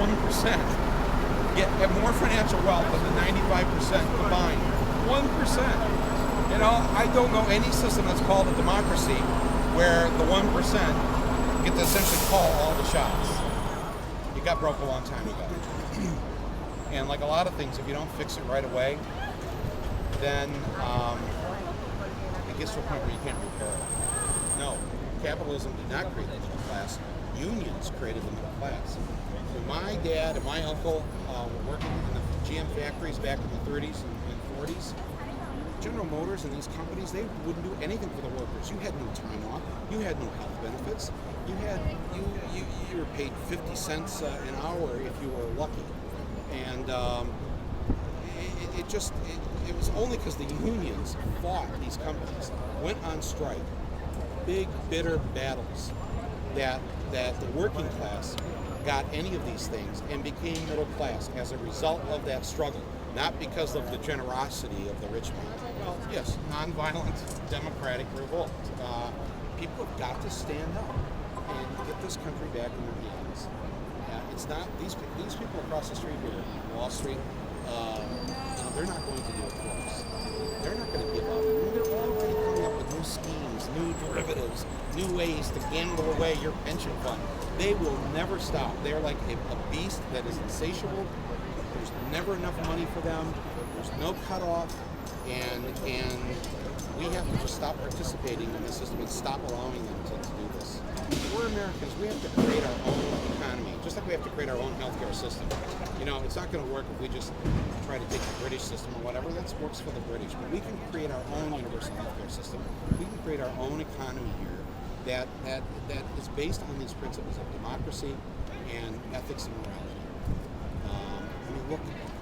1% have more financial wealth than the 95% combined. 1%. You know, I don't know any system that's called a democracy where the 1% get to essentially call all the shots. It got broke a long time ago. And like a lot of things, if you don't fix it right away, then it gets to a point where you can't repair it. No, capitalism did not create the middle class. Unions created the middle class. When my dad and my uncle were working in the GM factories back in the 30s and 40s, General Motors and these companies, they wouldn't do anything for the workers. You had no time off. You had no health benefits. You were paid 50 cents an hour if you were lucky. And it was only because the unions fought these companies, went on strike, big bitter battles, that the working class got any of these things and became middle class as a result of that struggle, not because of the generosity of the rich man. Well, yes, nonviolent democratic revolt. People have got to stand up and get this country back in their hands. It's not these people across the street here, Wall Street. They're not going to do it for us. They're not going to give up. They're already coming up with new schemes, new derivatives, new ways to gamble away your pension fund. They will never stop. They're like a beast that is insatiable. There's never enough money for them. There's no cutoff, and we have to just stop participating in the system and stop allowing them to do this. We're Americans. We have to create our own economy, just like we have to create our own healthcare system. You know, it's not going to work if we just try to take the British system or whatever. That works for the British. But we can create our own universal healthcare system. We can create our own economy here that is based on these principles of democracy and ethics and morality. I mean, look,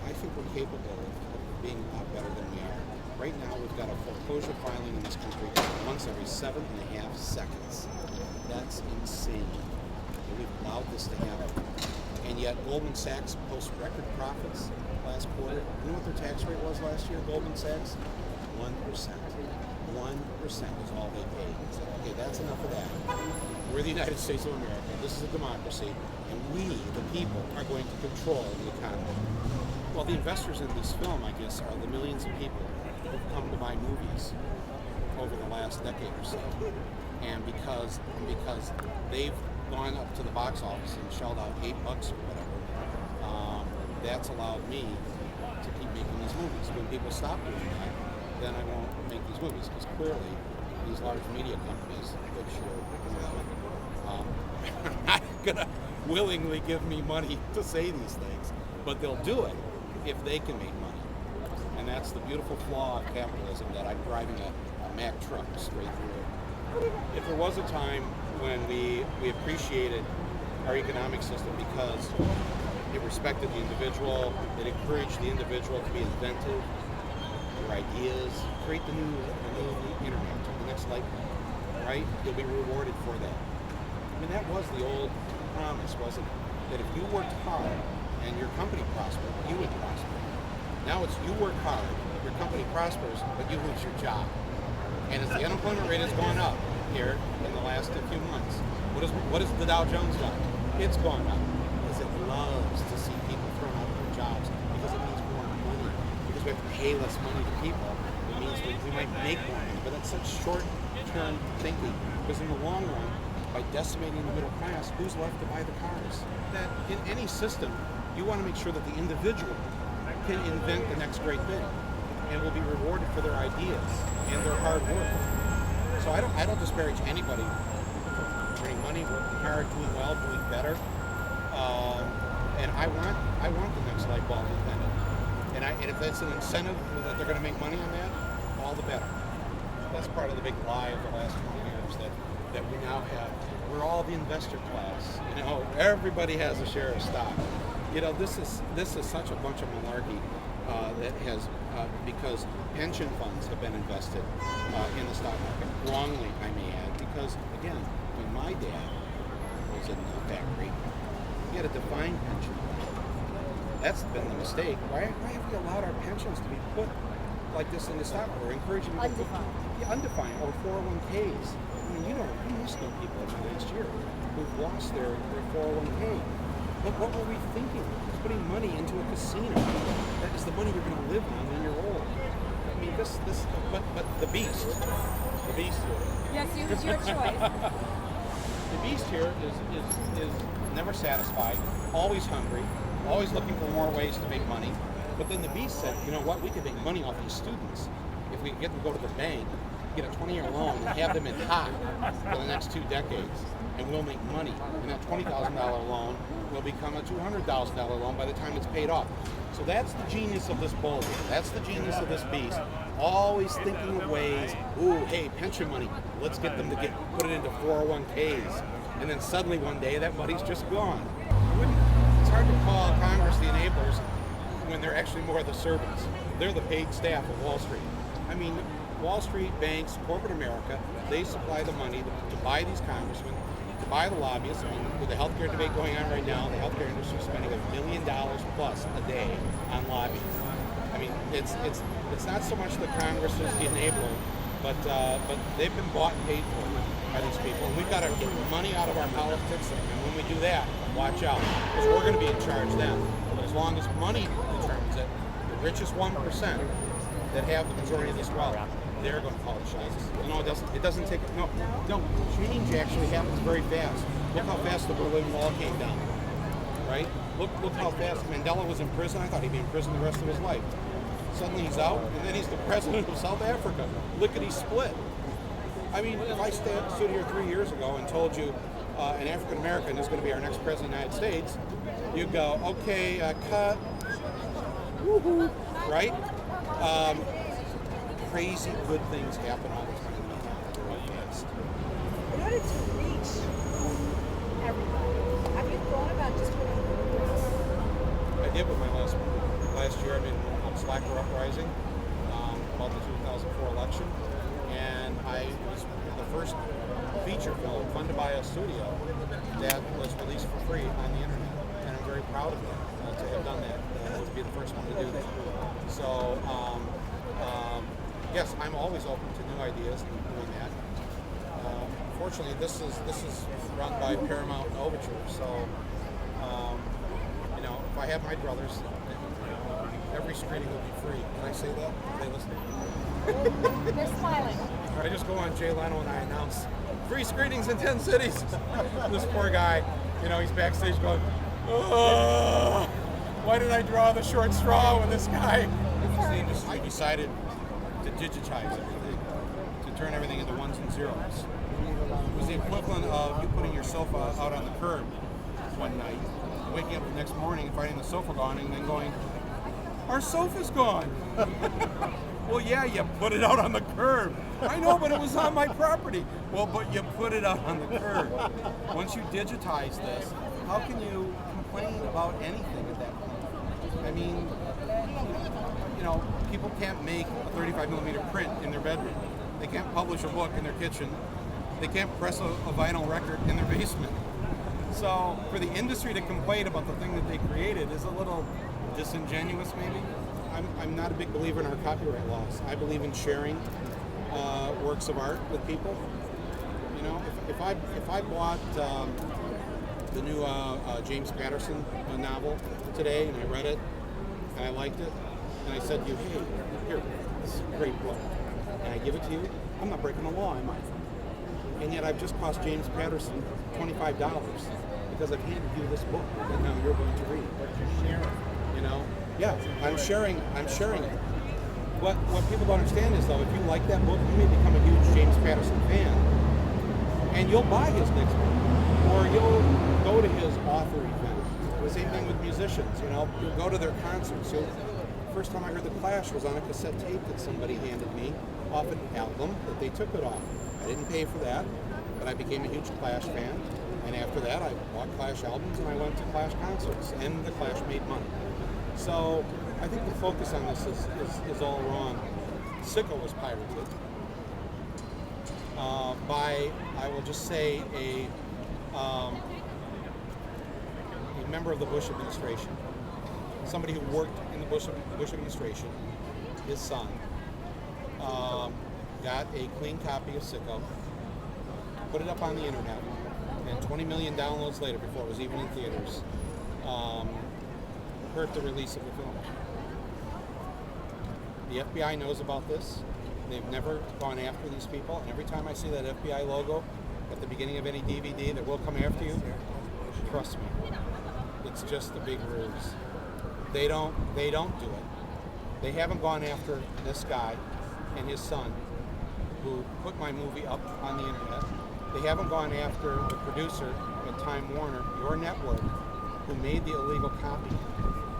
I think we're capable of being a lot better than we are. Right now, we've got a foreclosure filing in this country once every 7.5 seconds. That's insane. And we've allowed this to happen. And yet, Goldman Sachs posts record profits last quarter. You know what their tax rate was last year, Goldman Sachs? 1%. 1% is all they paid. It's like, okay, that's enough of that. We're the United States of America. This is a democracy. And we, the people, are going to control the economy. Well, the investors in this film, I guess, are the millions of people who've come to buy movies over the last decade or so. And because they've gone up to the box office and shelled out $8 or whatever, that's allowed me to keep making these movies. When people stop doing that, then I won't make these movies, because clearly these large media companies, which are not going to willingly give me money to say these things, but they'll do it if they can make money. And that's the beautiful flaw of capitalism, that I'm driving a Mack truck straight through it. If there was a time when we appreciated our economic system because it respected the individual, it encouraged the individual to be inventive, their ideas, create the new internet, the next light bulb, right? You'll be rewarded for that. I mean, that was the old promise, wasn't it? That if you worked hard and your company prospered, you would prosper. Now it's you work hard, your company prospers, but you lose your job. And as the unemployment rate has gone up here in the last few months, what has the Dow Jones done? It's gone up because it loves to see people thrown out of their jobs, because it means more money. Because we have to pay less money to people, it means we might make more money. But that's such short-term thinking, because in the long run, by decimating the middle class, who's left to buy the cars? That in any system, you want to make sure that the individual can invent the next great thing and will be rewarded for their ideas and their hard work. So I don't disparage anybody for earning money, working hard, doing well, doing better. And I want the next light bulb invented. And if that's an incentive that they're going to make money on that, all the better. That's part of the big lie of the last 20 years that we now have. We're all the investor class. You know, everybody has a share of stock. You know, this is such a bunch of malarkey that has because pension funds have been invested in the stock market wrongly, I may add. Because again, when my dad was in the factory, he had a defined pension fund. That's been the mistake. Why have we allowed our pensions to be put like this in the stock market? We're encouraging people undefined or 401ks. I mean, you must know people in the last year who've lost their 401k. But what were we thinking? Putting money into a casino. That is the money you're going to live on when you're old. I mean, but the beast here. Yes, it's your choice. The beast here is never satisfied, always hungry, always looking for more ways to make money. But then the beast said, you know what, we could make money off these students. If we could get them to go to the bank, get a 20-year loan and have them in hot for the next 2 decades, and we'll make money. And that $20,000 loan will become a $200,000 loan by the time it's paid off. So that's the genius of this bull. That's the genius of this beast. Always thinking of ways, ooh, hey, pension money, let's get them to put it into 401ks. And then suddenly one day that money's just gone. It's hard to call Congress the enablers when they're actually more the servants. They're the paid staff of Wall Street. I mean, Wall Street, banks, corporate America, they supply the money to buy these congressmen, to buy the lobbyists. I mean, with the healthcare debate going on right now, the healthcare industry is spending $1 million plus a day on lobbying. I mean, it's not so much that Congress is the enabler, but they've been bought and paid for by these people. And we've got to get money out of our politics, and when we do that, watch out, because we're going to be in charge then. But as long as money determines it, the richest 1% that have the majority of this wealth, they're going to call the shots. No, it doesn't take, no, change actually happens very fast. Look how fast the Berlin Wall came down, right? Look how fast Mandela was in prison. I thought he'd be in prison the rest of his life. Suddenly he's out, and then he's the president of South Africa. Lickety split. I mean, if I stood here 3 years ago and told you an African American is going to be our next president of the United States, you'd go, okay, cut, woohoo, right? Crazy good things happen all the time. In order to reach everybody, have you thought about just putting I did with my last year. I made one called Slacker Uprising about the 2004 election, and I was the first feature film funded by a studio that was released for free on the internet, and I'm very proud of that, to have done that, to be the first one to do that. So, yes, I'm always open to new ideas and doing that. Fortunately, this is run by Paramount and Overture, so if I have my druthers, every screening will be free. Can I say that? Are they listening? They're smiling. I just go on Jay Leno and I announce free screenings in 10 cities. This poor guy, he's backstage going, oh, why did I draw the short straw with this guy? The industry decided to digitize everything, to turn everything into ones and zeros. It was the equivalent of you putting your sofa out on the curb one night, waking up the next morning and finding the sofa gone, and then going, our sofa's gone. Well, yeah, you put it out on the curb. I know, but it was on my property. Well, but you put it out on the curb. Once you digitize this, how can you complain about anything at that point? I mean, people can't make a 35 millimeter print in their bedroom. They can't publish a book in their kitchen. They can't press a vinyl record in their basement. So for the industry to complain about the thing that they created is a little disingenuous, maybe. I'm not a big believer in our copyright laws. I believe in sharing works of art with people. If I bought the new James Patterson novel today and I read it and I liked it and I said to you, hey, here, this is a great book, and I give it to you, I'm not breaking the law, am I? And yet I've just cost James Patterson $25 because I've handed you this book that now you're going to read. But you're sharing, Yeah, I'm sharing it. What people don't understand is, though, if you like that book, you may become a huge James Patterson fan, and you'll buy his next book, or you'll go to his author event. The same thing with musicians, you'll go to their concerts. First time I heard The Clash was on a cassette tape that somebody handed me off an album that they took it off. I didn't pay for that, but I became a huge Clash fan, and after that I bought Clash albums and I went to Clash concerts, and the Clash made money. So I think the focus on this is all wrong. Sicko was pirated by, I will just say, a member of the Bush administration, somebody who worked in the Bush administration. His son got a clean copy of Sicko, put it up on the internet, and 20 million downloads later, before it was even in theaters, hurt the release of the film. The FBI knows about this. They've never gone after these people, and every time I see that FBI logo at the beginning of any DVD that will come after you, trust me, it's just a big ruse. They don't do it. They haven't gone after this guy and his son who put my movie up on the internet. They haven't gone after the producer at Time Warner, your network, who made the illegal copy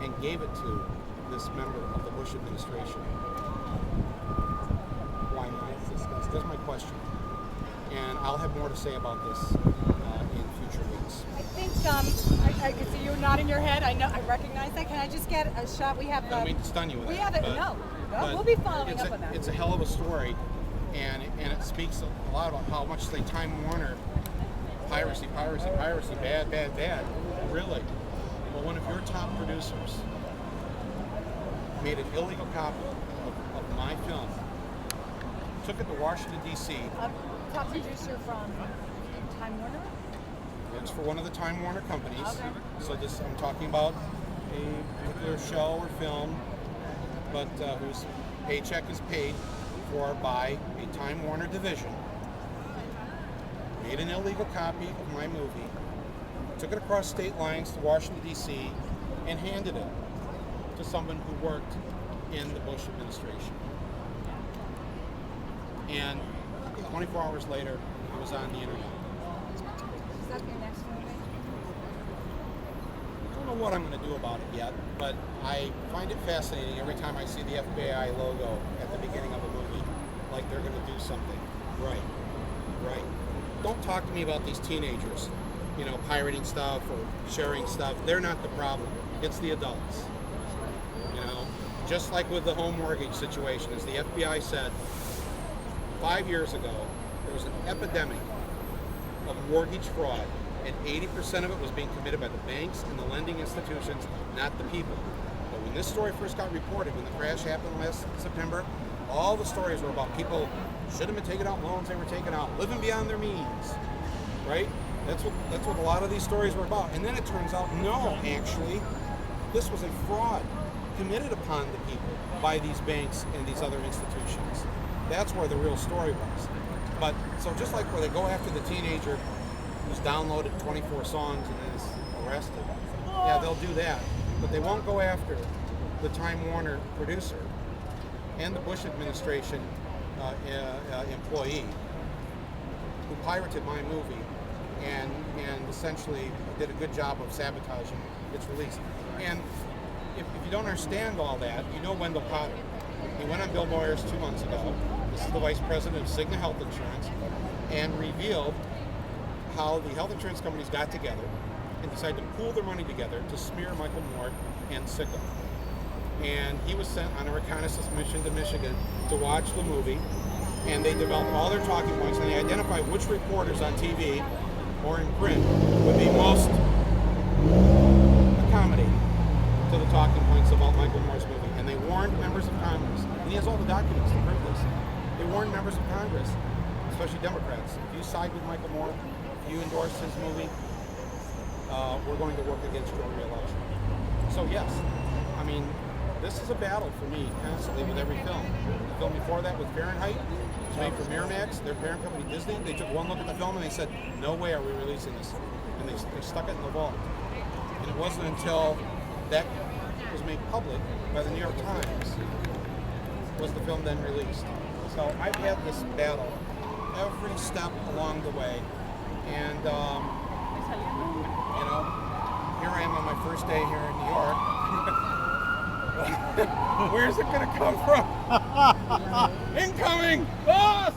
and gave it to this member of the Bush administration. Why not? That's my question. And I'll have more to say about this in future weeks. I think I can see you nodding your head. I know, I recognize that. Can I just get a shot? We have. I don't mean to stun you with we that. have it. No, we'll be following up on that. It's a hell of a story, and it speaks a lot about how much the Time Warner piracy, bad. Really? Well, one of your top producers made an illegal copy of my film, took it to Washington, D.C. Top producer from Time Warner? It's for one of the Time Warner companies. Okay. So I'm talking about a particular show or film, but whose paycheck is paid for by a Time Warner division. Made an illegal copy of my movie, took it across state lines to Washington, D.C., and handed it to someone who worked in the Bush administration. And 24 hours later, it was on the internet. Is that your next movie? I don't know what I'm going to do about it yet, but I find it fascinating every time I see the FBI logo at the beginning of a movie, like they're going to do something. Right. Don't talk to me about these teenagers, pirating stuff or sharing stuff. They're not the problem. It's the adults. Just like with the home mortgage situation, as the FBI said 5 years ago, there was an epidemic of mortgage fraud, and 80% of it was being committed by the banks and the lending institutions, not the people. But when this story first got reported, when the crash happened last September, all the stories were about people should have been taking out loans they were taking out, living beyond their means, right? That's what a lot of these stories were about. And then it turns out, no, actually, this was a fraud committed upon the people by these banks and these other institutions. That's where the real story was. But so just like where they go after the teenager who's downloaded 24 songs and then is arrested, yeah, they'll do that. But they won't go after the Time Warner producer and the Bush administration employee who pirated my movie and essentially did a good job of sabotaging its release. And if you don't understand all that, you know Wendell Potter. He went on Bill Moyers 2 months ago. This is the vice president of Cigna Health Insurance, and revealed how the health insurance companies got together and decided to pool their money together to smear Michael Moore and Cigna. And he was sent on a reconnaissance mission to Michigan to watch the movie, and they developed all their talking points, and they identified which reporters on TV or in print would be most accommodating to the talking points about Michael Moore's movie. And they warned members of Congress, and he has all the documents to prove this. They warned members of Congress, especially Democrats, if you side with Michael Moore, if you endorse his movie, we're going to work against your re-election. So yes, I mean, this is a battle for me constantly with every film. The film before that with Fahrenheit, it was made for Miramax, their parent company Disney. They took one look at the film and they said, no way are we releasing this. And they stuck it in the vault. And it wasn't until that was made public by the New York Times was the film then released. So I've had this battle every step along the way. And, here I am on my first day here in New York. Where's it going to come from? Incoming! Boss!